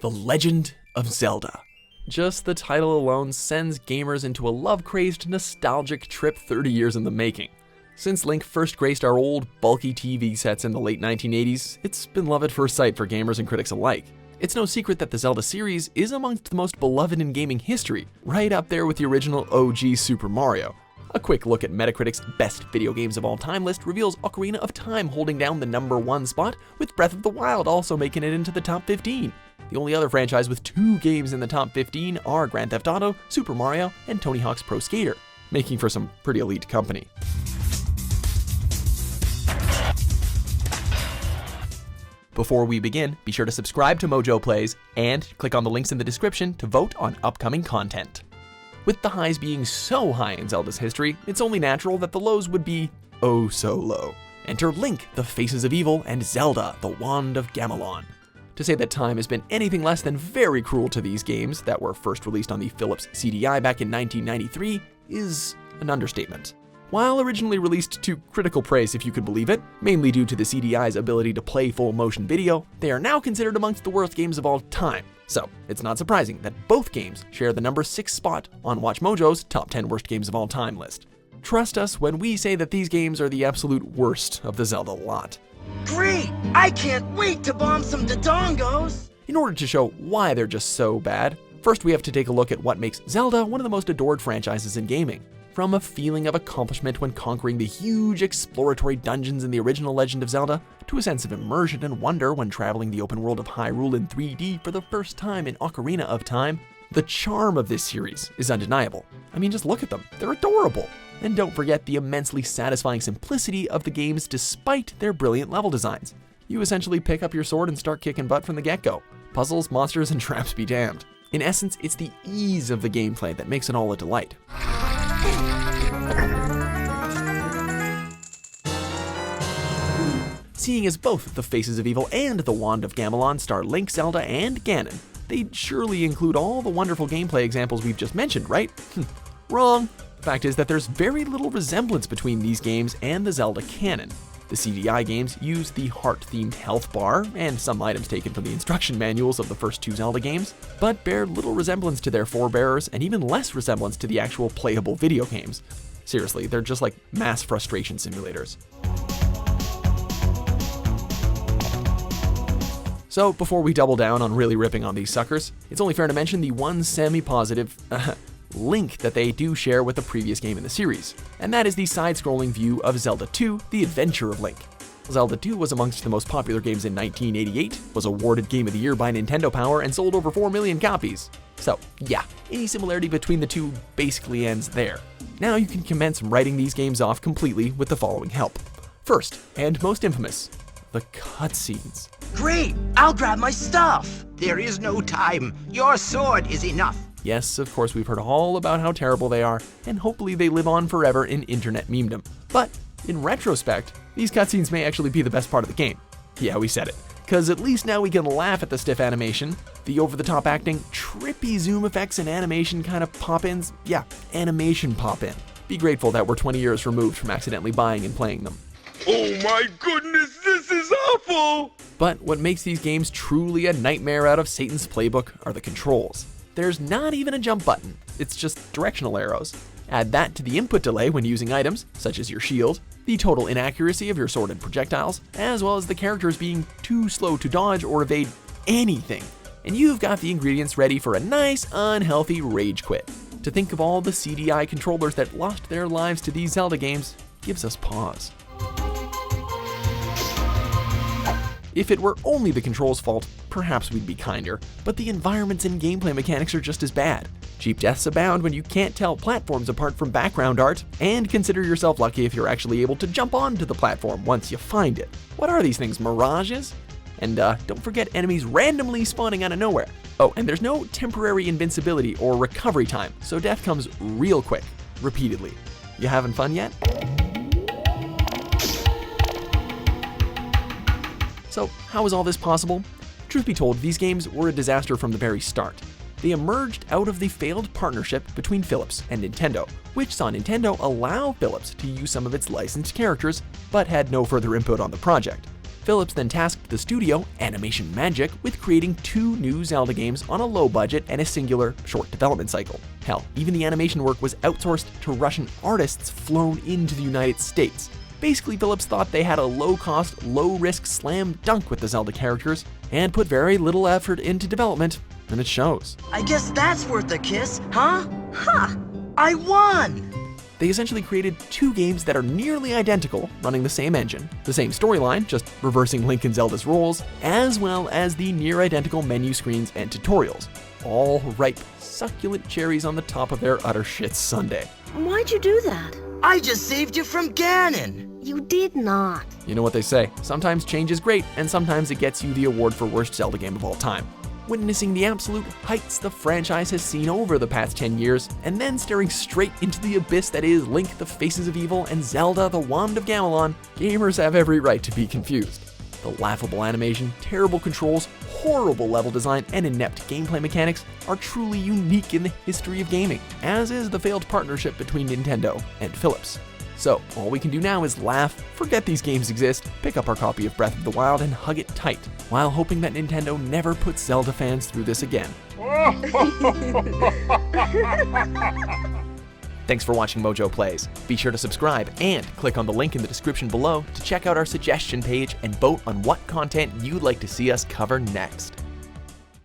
The Legend of Zelda. Just the title alone sends gamers into a love-crazed, nostalgic trip 30 years in the making. Since Link first graced our old, bulky TV sets in the late 1980s, it's been love at first sight for gamers and critics alike. It's no secret that the Zelda series is amongst the most beloved in gaming history, right up there with the original OG Super Mario. A quick look at Metacritic's Best Video Games of All Time list reveals Ocarina of Time holding down the #1 spot, with Breath of the Wild also making it into the top 15. The only other franchise with 2 games in the top 15 are Grand Theft Auto, Super Mario, and Tony Hawk's Pro Skater, making for some pretty elite company. Before we begin, be sure to subscribe to MojoPlays and click on the links in the description to vote on upcoming content. With the highs being so high in Zelda's history, it's only natural that the lows would be oh so low. Enter Link, the Faces of Evil, and Zelda, the Wand of Gamelon. To say that time has been anything less than very cruel to these games that were first released on the Philips CDI back in 1993 is an understatement. While originally released to critical praise, if you could believe it, mainly due to the CDI's ability to play full motion video, they are now considered amongst the worst games of all time. So, it's not surprising that both games share the number 6 spot on WatchMojo's top 10 worst games of all time list. Trust us when we say that these games are the absolute worst of the Zelda lot. Great! I can't wait to bomb some Dodongos! In order to show why they're just so bad, first we have to take a look at what makes Zelda one of the most adored franchises in gaming. From a feeling of accomplishment when conquering the huge exploratory dungeons in the original Legend of Zelda, to a sense of immersion and wonder when traveling the open world of Hyrule in 3D for the first time in Ocarina of Time, the charm of this series is undeniable. I mean, just look at them, they're adorable. And don't forget the immensely satisfying simplicity of the games despite their brilliant level designs. You essentially pick up your sword and start kicking butt from the get-go. Puzzles, monsters, and traps be damned. In essence, it's the ease of the gameplay that makes it all a delight. Seeing as both the Faces of Evil and the Wand of Gamelon star Link, Zelda, and Ganon, they'd surely include all the wonderful gameplay examples we've just mentioned, right? Wrong. The fact is that there's very little resemblance between these games and the Zelda canon. The CDI games use the heart-themed health bar, and some items taken from the instruction manuals of the first 2 Zelda games, but bear little resemblance to their forebearers and even less resemblance to the actual playable video games. Seriously, they're just like mass frustration simulators. So before we double down on really ripping on these suckers, it's only fair to mention the one semi-positive link that they do share with the previous game in the series, and that is the side-scrolling view of Zelda 2, The Adventure of Link. Zelda 2 was amongst the most popular games in 1988, was awarded Game of the Year by Nintendo Power, and sold over 4 million copies. So yeah, any similarity between the two basically ends there. Now you can commence writing these games off completely with the following help. First, and most infamous, the cutscenes. Great! I'll grab my stuff! There is no time. Your sword is enough. Yes, of course, we've heard all about how terrible they are, and hopefully they live on forever in internet memedom. But in retrospect, these cutscenes may actually be the best part of the game. Yeah, we said it. Because at least now we can laugh at the stiff animation, the over-the-top acting, trippy zoom effects and animation kind of pop-ins. Yeah, animation pop-in. Be grateful that we're 20 years removed from accidentally buying and playing them. Oh my goodness, this is awful! But what makes these games truly a nightmare out of Satan's playbook are the controls. There's not even a jump button, it's just directional arrows. Add that to the input delay when using items, such as your shield, the total inaccuracy of your sword and projectiles, as well as the characters being too slow to dodge or evade anything. And you've got the ingredients ready for a nice, unhealthy rage quit. To think of all the CDI controllers that lost their lives to these Zelda games gives us pause. If it were only the controls' fault, perhaps we'd be kinder, but the environments and gameplay mechanics are just as bad. Cheap deaths abound when you can't tell platforms apart from background art, and consider yourself lucky if you're actually able to jump onto the platform once you find it. What are these things, mirages? And don't forget enemies randomly spawning out of nowhere. Oh, and there's no temporary invincibility or recovery time, so death comes real quick, repeatedly. You having fun yet? So, how is all this possible? Truth be told, these games were a disaster from the very start. They emerged out of the failed partnership between Philips and Nintendo, which saw Nintendo allow Philips to use some of its licensed characters, but had no further input on the project. Phillips then tasked the studio, Animation Magic, with creating 2 new Zelda games on a low budget and a singular, short development cycle. Hell, even the animation work was outsourced to Russian artists flown into the United States. Basically, Phillips thought they had a low-cost, low-risk slam dunk with the Zelda characters, and put very little effort into development, and it shows. I guess that's worth a kiss, huh? Ha! I won! They essentially created 2 games that are nearly identical, running the same engine, the same storyline, just reversing Link and Zelda's roles, as well as the near-identical menu screens and tutorials. All ripe, succulent cherries on the top of their utter shit sundae. Why'd you do that? I just saved you from Ganon! You did not. You know what they say, sometimes change is great, and sometimes it gets you the award for worst Zelda game of all time. Witnessing the absolute heights the franchise has seen over the past 10 years, and then staring straight into the abyss that is Link the Faces of Evil and Zelda the Wand of Gamelon, gamers have every right to be confused. The laughable animation, terrible controls, horrible level design, and inept gameplay mechanics are truly unique in the history of gaming, as is the failed partnership between Nintendo and Philips. So, all we can do now is laugh, forget these games exist, pick up our copy of Breath of the Wild and hug it tight, while hoping that Nintendo never puts Zelda fans through this again. Thanks for watching MojoPlays. Be sure to subscribe and click on the link in the description below to check out our suggestion page and vote on what content you'd like to see us cover next.